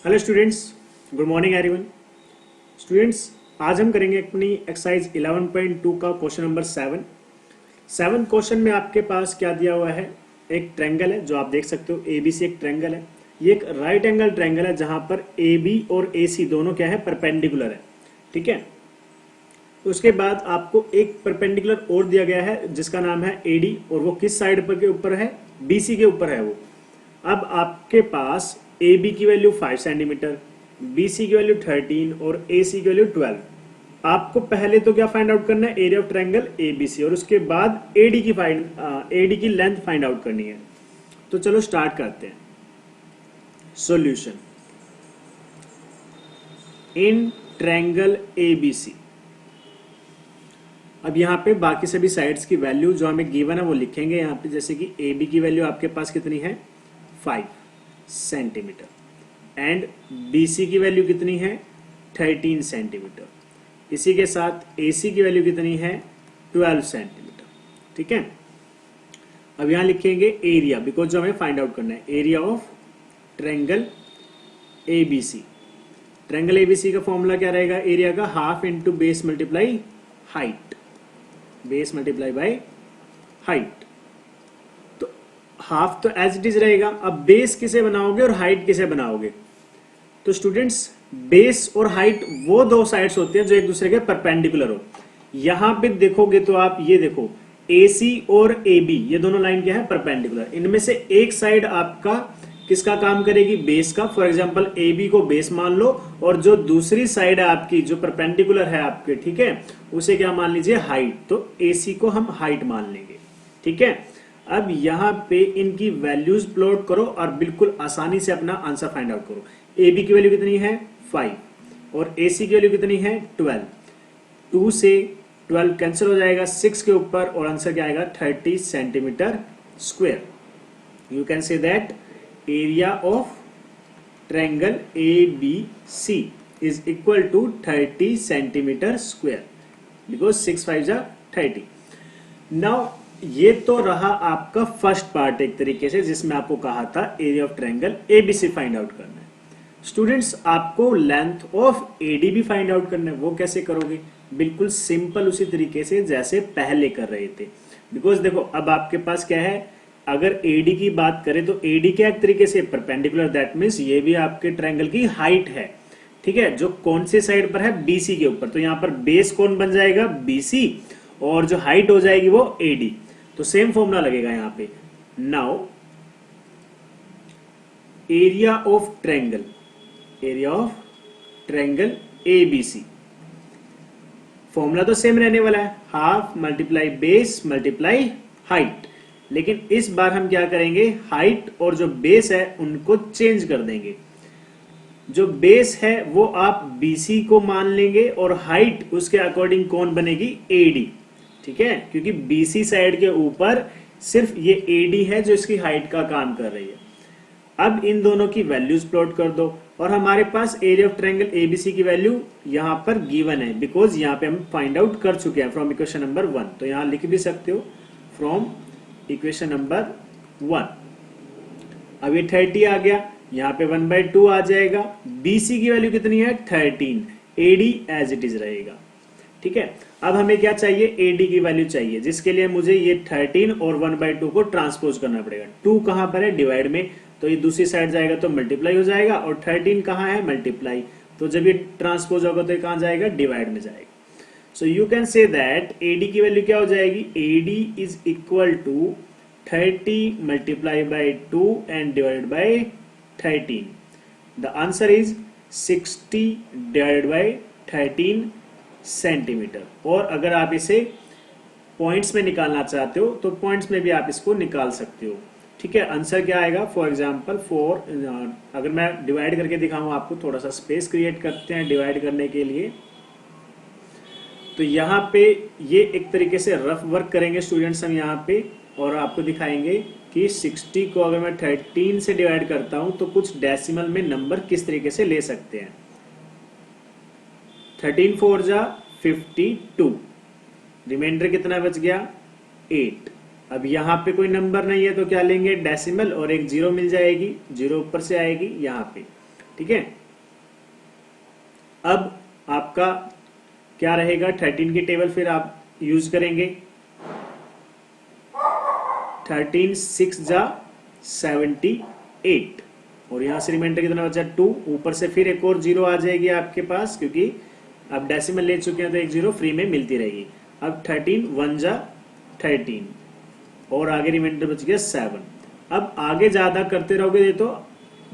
Hello students, good morning everyone. Students, आज हम करेंगे अपनी एक्सरसाइज 11.2 का क्वेश्चन नंबर 7 क्वेश्चन में आपके पास क्या दिया हुआ है। एक ट्रायंगल है जो आप देख सकते हो, एबीसी एक ट्रायंगल है। ये एक राइट एंगल ट्रायंगल है जहां पर ए बी और ए सी दोनों क्या है, परपेंडिकुलर है। ठीक है। उसके बाद आपको एक परपेंडिकुलर और दिया गया है जिसका नाम है एडी, और वो किस साइड पर के ऊपर है, बीसी के ऊपर है वो। अब आपके पास ए बी की वैल्यू 5 सेंटीमीटर, बी सी की वैल्यू 13 और ए सी की वैल्यू 12। आपको पहले तो क्या फाइंड आउट करना है, area of triangle A B C, और उसके बाद एडी की लेंथ फाइंड आउट करनी है। तो चलो स्टार्ट करते हैं। Solution in triangle A B C. अब यहाँ पे बाकी सभी साइड्स की वैल्यू जो हमें गिवन है वो लिखेंगे यहाँ पे। जैसे कि ए बी की वैल्यू आपके पास कितनी है, 5 सेंटीमीटर, एंड बी सी की वैल्यू कितनी है, 13 सेंटीमीटर। इसी के साथ ए सी की वैल्यू कितनी है, 12 सेंटीमीटर। ठीक है। अब यहां लिखेंगे एरिया, बिकॉज जो हमें फाइंड आउट करना है, area of triangle A B C. Triangle A B C का फॉर्मूला क्या रहेगा, एरिया का half into base multiply height, base multiply by height. तो हाफ तो एज इट इज रहेगा। अब बेस किसे बनाओगे और हाइट किसे बनाओगे। तो स्टूडेंट्स, बेस और हाइट वो दो साइड्स होते हैं जो एक दूसरे के परपेंडिकुलर हो। यहां पे देखोगे तो आप ये देखो, AC और AB ये दोनों लाइन क्या है, परपेंडिकुलर। इनमें से एक साइड आपका किसका काम करेगी, बेस का। फॉर एग्जांपल AB को बेस मान लो, और जो दूसरी साइड है आपकी जो परपेंडिकुलर है आपके, ठीक है, उसे क्या मान लीजिए, हाइट। तो AC को हम हाइट मान लेंगे। ठीक है। अब यहां पे इनकी वैल्यूज प्लॉट करो और बिल्कुल आसानी से अपना आंसर फाइंड आउट करो। AB की वैल्यू कितनी है, 5, और AC की वैल्यू कितनी है, 12। 2 से 12 कैंसिल हो जाएगा 6 के ऊपर, और आंसर क्या आएगा, 30 centimetre square. You can say that area of triangle ABC is equal to 30 centimetre square, because 6 5 जा 30। नाउ ये तो रहा आपका फर्स्ट पार्ट एक तरीके से, जिसमें आपको कहा था area of triangle ABC find out करना है। स्टूडेंट्स, आपको लेंथ ऑफ एडी भी फाइंड आउट करना है। वो कैसे करोगे, बिल्कुल सिंपल उसी तरीके से जैसे पहले कर रहे थे। बिकॉज देखो, अब आपके पास क्या है, अगर एडी की बात करें तो एडी क्या एक तरीके से परपेंडिकुलर, दैट मीन्स ये भी आपके ट्रायंगल की हाइट है। ठीक है, जो कौन से साइड पर है, बीसी के ऊपर। तो यहां पर बेस कौन बन जाएगा, बीसी, और जो हाइट हो जाएगी वो एडी। तो सेम फॉर्मूला लगेगा यहां पे। Now area of triangle, area of triangle ABC, formula तो सेम रहने वाला है, half multiply base multiply height. लेकिन इस बार हम क्या करेंगे, हाइट और जो बेस है उनको चेंज कर देंगे। जो बेस है वो आप बीसी को मान लेंगे, और हाइट उसके अकॉर्डिंग कौन बनेगी, एडी। ठीक है, क्योंकि बीसी साइड के ऊपर सिर्फ ये एडी है जो इसकी हाइट का काम कर रही है। अब इन दोनों की वैल्यूज प्लॉट कर दो, और हमारे पास एरिया ऑफ ट्रायंगल एबीसी की वैल्यू यहां पर गिवन है, बिकॉज यहां पे हम फाइंड आउट कर चुके हैं फ्रॉम इक्वेशन नंबर 1। तो यहां लिख भी सकते हो फ्रॉम इक्वेशन नंबर 1। अब ये 30 आ गया, यहां पे 1/2 आ जाएगा। बीसी की वैल्यू कितनी है, 13, एडी एज इट इज रहेगा। ठीक है। अब हमें क्या चाहिए, एडी की वैल्यू चाहिए, जिसके लिए मुझे ये 13 और 1/2 को ट्रांसपोज करना पड़ेगा। 2 कहां पर है, डिवाइड में, तो ये दूसरी साइड जाएगा तो मल्टीप्लाई हो जाएगा, और 13 कहां है, मल्टीप्लाई। तो जब ये ट्रांसपोज होगा तो ये कहां जाएगा, डिवाइड में जाएगा। So you can say that AD की वैल्यू क्या हो जाएगी, AD is equal to 30 multiply by 2 and divide by 13। The answer is 60 divided by 13 centimetre. और अगर आप इसे पॉइंट्स में निकालना चाहते हो तो पॉइंट्स में भी आप इसको निकाल सकते हो। ठीक है। आंसर क्या आएगा, फॉर एग्जांपल अगर मैं डिवाइड करके दिखाऊं आपको, थोड़ा सा स्पेस क्रिएट करते हैं डिवाइड करने के लिए। तो यहाँ पे ये एक तरीके से रफ वर्क करेंगे स्टूडेंट्स हम यहाँ पे, और आपको दिखाएंगे कि 60 को अगर मैं 13 से डिवाइड करता हूं तो कुछ डेसिमल में नंबर किस तरीके से ले सकते हैं। 13 4 जा 52, रिमाइंडर कितना बच गया, 8। अब यहां पे कोई नंबर नहीं है तो क्या लेंगे, डेसिमल, और एक जीरो मिल जाएगी, जीरो ऊपर से आएगी यहाँ पे। ठीक है। अब आपका क्या रहेगा, 13 की टेबल फिर आप यूज करेंगे। 13 6 जा 78 और यहां से रिमाइंडर कितना बचा 2, ऊपर से फिर एक और जीरो आ जाएगी आपके पास, क्योंकि अब डेसिमल ले चुके हैं तो एक जीरो फ्री में मिलती रहेगी। अब 13 1 जा 13 और आगे रिमाइंडर बच गया 7। अब आगे ज्यादा करते रहोगे ये तो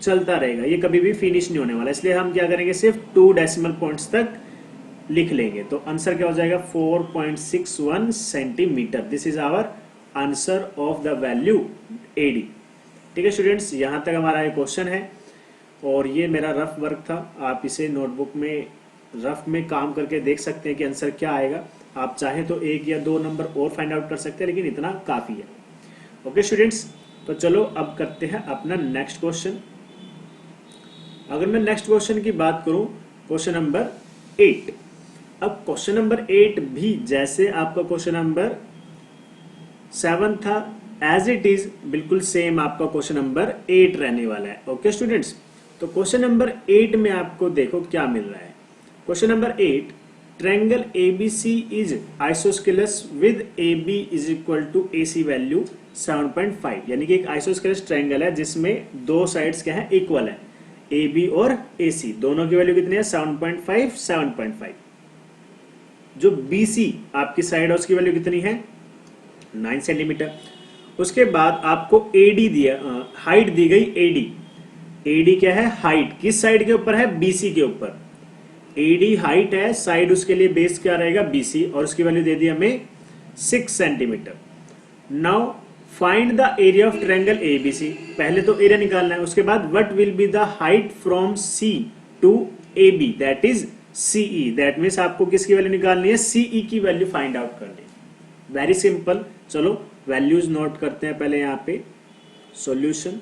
चलता रहेगा, ये कभी भी फिनिश नहीं होने वाला, इसलिए हम क्या करेंगे सिर्फ 2 डेसिमल पॉइंट्स तक लिख लेंगे। तो आंसर क्या हो जाएगा 4.61 centimetre. This is our answer of the value AD. ठीक है स्टूडेंट्स, यहां तक हमारा ये क्वेश्चन है और ये मेरा रफ वर्क था। आप इसे नोटबुक में रफ में काम करके देख सकते हैं कि आंसर क्या आएगा। आप चाहें तो 1 या 2 नंबर और फाइंड आउट कर सकते हैं, लेकिन इतना काफी है। ओके स्टूडेंट्स, तो चलो अब करते हैं अपना नेक्स्ट क्वेश्चन। अगर मैं नेक्स्ट क्वेश्चन की बात करूं, क्वेश्चन नंबर 8। अब क्वेश्चन नंबर 8 भी जैसे आपका क्वेश्चन नंबर 7 था, एज इट इज बिल्कुल सेम आपका क्वेश्चन नंबर 8 रहने वाला है। ओके स्टूडेंट्स, तो क्वेश्चन नंबर 8 में आपको देखो क्या मिल रहा है। Question number 8, triangle ABC is isosceles with AB is equal to AC value 7.5। यानी कि एक आइसोस्केलस ट्रायंगल है जिसमें दो साइड्स क्या है, इक्वल है, AB और AC दोनों की वैल्यू कितनी है 7.5 7.5। जो BC आपकी साइड है उसकी वैल्यू कितनी है 9 सेंटीमीटर। उसके बाद आपको AD दिया, हाइट दी गई AD क्या है, हाइट किस साइड के ऊपर है, BC के ऊपर। AD हाइट है, साइड उसके लिए बेस क्या रहेगा BC, और उसकी वैल्यू दे दी हमें 6 सेंटीमीटर। Now find the area of triangle ABC। पहले तो एरिया निकालना है, उसके बाद what will be the height from C to AB, that is CE। That means आपको किसकी वैल्यू निकालनी है, CE की वैल्यू फाइंड आउट करनी है। वेरी सिंपल, चलो वैल्यूज नोट करते हैं पहले यहां पे। सॉल्यूशन,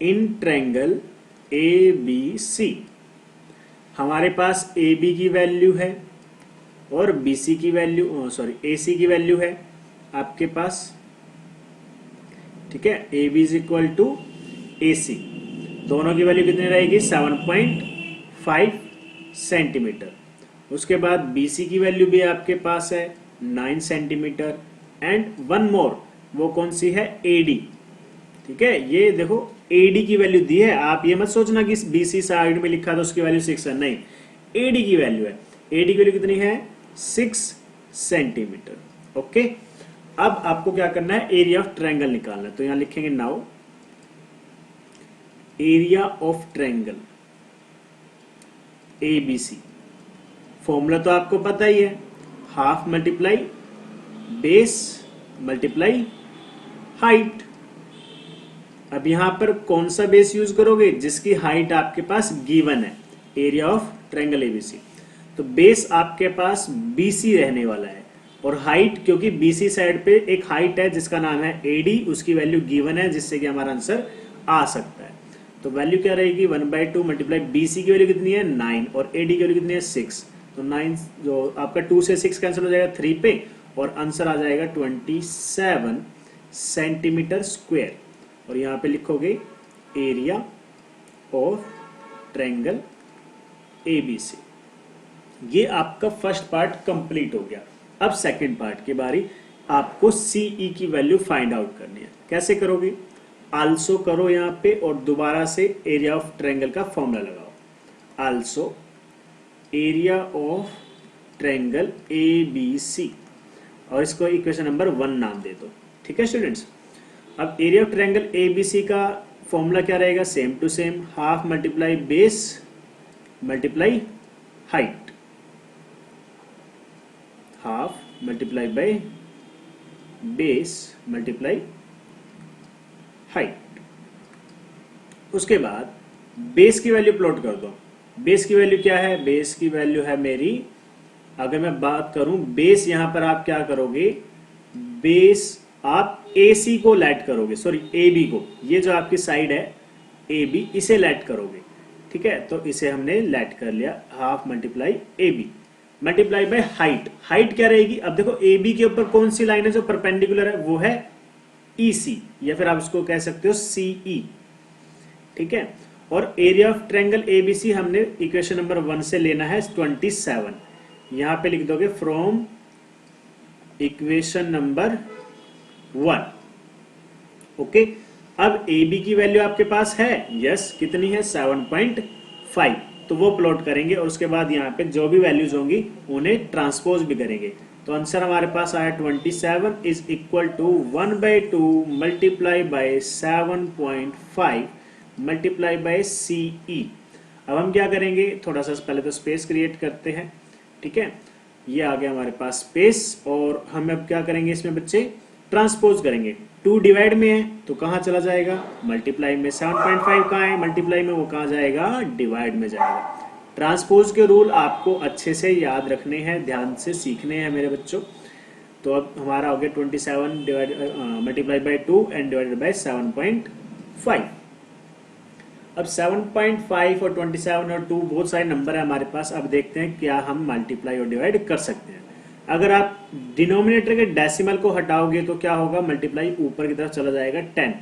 इन ट्रायंगल ABC हमारे पास AB की वैल्यू है और BC की वैल्यू, AC की वैल्यू है आपके पास। ठीक है, AB is equal to AC, दोनों की वैल्यू कितनी रहेगी 7.5 सेंटीमीटर। उसके बाद BC की वैल्यू भी आपके पास है 9 सेंटीमीटर। एंड वन मोर, वो कौन सी है, AD। ठीक है, ये देखो AD की वैल्यू दी है, आप ये मत सोचना कि BC साइड में लिखा था उसकी वैल्यू 6 है, नहीं, AD की वैल्यू है। AD की वैल्यू कितनी है 6 सेंटीमीटर। ओके, अब आपको क्या करना है, एरिया ऑफ ट्रायंगल निकालना है। तो यहां लिखेंगे now area of triangle ABC। Formula तो आपको पता ही है, half multiply base multiply height. अब यहां पर कौन सा बेस यूज करोगे, जिसकी हाइट आपके पास गिवन है, एरिया ऑफ ट्रायंगल ABC। तो बेस आपके पास BC रहने वाला है, और हाइट क्योंकि BC साइड पे एक हाइट है जिसका नाम है AD, उसकी वैल्यू गिवन है, जिससे कि हमारा आंसर आ सकता है। तो वैल्यू क्या रहेगी 1/2 मल्टीप्लाई BC की वैल्यू कितनी है 9 और AD की वैल्यू कितनी है 6। तो 9 जो आपका 2 से 6 कैंसिल हो जाएगा 3 पे, और आंसर आ जाएगा 27 सेंटीमीटर स्क्वायर। और यहां पे लिखोगे एरिया ऑफ ट्रायंगल ABC। ये आपका फर्स्ट पार्ट कंप्लीट हो गया। अब सेकंड पार्ट की बारी, आपको CE की वैल्यू फाइंड आउट करनी है। कैसे करोगे, आल्सो करो यहां पे और दोबारा से एरिया ऑफ ट्रायंगल का फॉर्मूला लगाओ। Also area of triangle ABC, और इसको इक्वेशन नंबर 1 नाम दे दो। ठीक है स्टूडेंट्स, अब एरिया ऑफ ट्रायंगल ABC का फॉर्मूला क्या रहेगा, same to same, half multiply base multiply height, half multiply by base multiply height. उसके बाद बेस की वैल्यू प्लॉट कर दो। बेस की वैल्यू क्या है, बेस की वैल्यू है मेरी, अगर मैं बात करूं बेस, यहां पर आप क्या करोगे, बेस आप AC को लैट करोगे, सॉरी AB को, ये जो आपकी साइड है AB, इसे लैट करोगे। ठीक है, तो इसे हमने लैट कर लिया, half multiply AB multiply by height. Height क्या रहेगी, अब देखो AB के ऊपर कौन सी लाइन है जो परपेंडिकुलर है, वो है EC, या फिर आप उसको कह सकते हो CE। ठीक है। और एरिया ऑफ ट्रायंगल एबीसी हमने इक्वेशन नंबर 1 से लेना है 27। यहां पे लिख दोगे फ्रॉम इक्वेशन नंबर 1। ओके, अब ए बी की वैल्यू आपके पास है, यस, कितनी है 7.5, तो वो प्लॉट करेंगे और उसके बाद यहाँ पे जो भी वैल्यूज होंगी उन्हें ट्रांसपोज भी करेंगे। तो आंसर हमारे पास आया 27 is equal to 1/2 multiply by 7.5 multiply by CE। अब हम क्या करेंगे, थोड़ा सा पहले तो स्पेस क्रिएट करते हैं, ठीक है। ये आ गया हमारे पास स्पेस, और हम अब क्या करेंगे इसमें बच्चे, ट्रांसपोज करेंगे। 2 डिवाइड में है तो कहाँ चला जाएगा, मल्टीप्लाई में। 7.5 कहाँ है, मल्टीप्लाई में, वो कहाँ जाएगा, डिवाइड में जाएगा। ट्रांसपोज के रूल आपको अच्छे से याद रखने हैं, ध्यान से सीखने हैं मेरे बच्चों। तो अब हमारा हो गया 27 divide multiply by 2 and divided by 7.5। अब 7.5 और 27 और 2 बहुत सारे नंबर है हमारे पास। अब देखते हैं क्या हम मल्टीप्लाई और डिवाइड कर सकते हैं। अगर आप डिनोमिनेटर के डेसिमल को हटाओगे तो क्या होगा, मल्टीप्लाई ऊपर की तरफ चला जाएगा 10।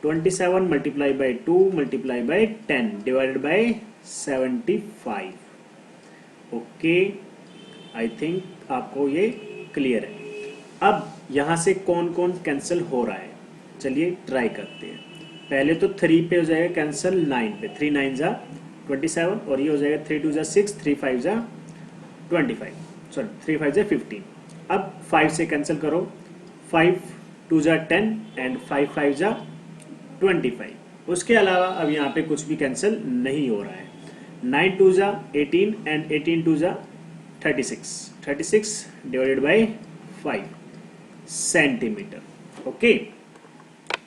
27 multiply by 2 multiply by 10 divided by 75। Okay, I think आपको ये क्लियर है। अब यहां से कौन कौन कैंसिल हो रहा है, चलिए ट्राई करते हैं। पहले तो 3 पे हो जाएगा कैंसिल, 9 पे, 3 9 जा 27, और ये हो जाएगा 3 2 जा 6, 3 5 जा 25, सॉरी 3 5 जा 15। अब 5 से कैंसिल करो, 5 2 जा 10 एंड 5 5 जा 25। उसके अलावा अब यहाँ पे कुछ भी कैंसिल नहीं हो रहा है। 9 2 जा 18 एंड 18 2 जा 36, 36 डिवाइडेड बाय 5 सेंटीमीटर। ओके,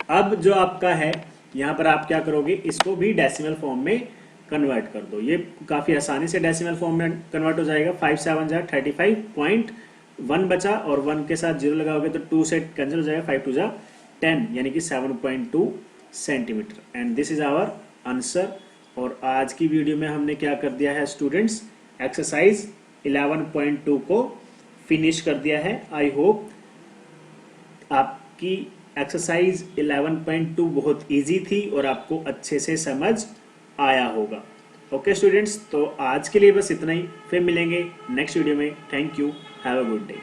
अब जो आपका है यहाँ पर आप क्या करोगे, इसको भी डेसिमल फॉर्म में कन्वर्ट कर दो। ये काफी आसानी से डेसिमल फॉर्म में कन्वर्ट हो जाएगा। 5 7 जा 35.1 बचा, और 1 के साथ 0 लगाओगे तो 2 से कैंसिल हो जाएगा। 5 2 जा 10 यानी कि 7.2 centimetre. And this is our answer. और आज की वीडियो में हमने क्या कर दिया है स्टूडेंट्स, एक्सरसाइज 11.2 को फिनिश कर दिया है। आई होप आपकी एक्सरसाइज 11.2 बहुत इजी थी और आपको अच्छे से समझ आया होगा। ओके स्टूडेंट्स, तो आज के लिए बस इतना ही, फिर मिलेंगे नेक्स्ट वीडियो में। Thank you, have a good day.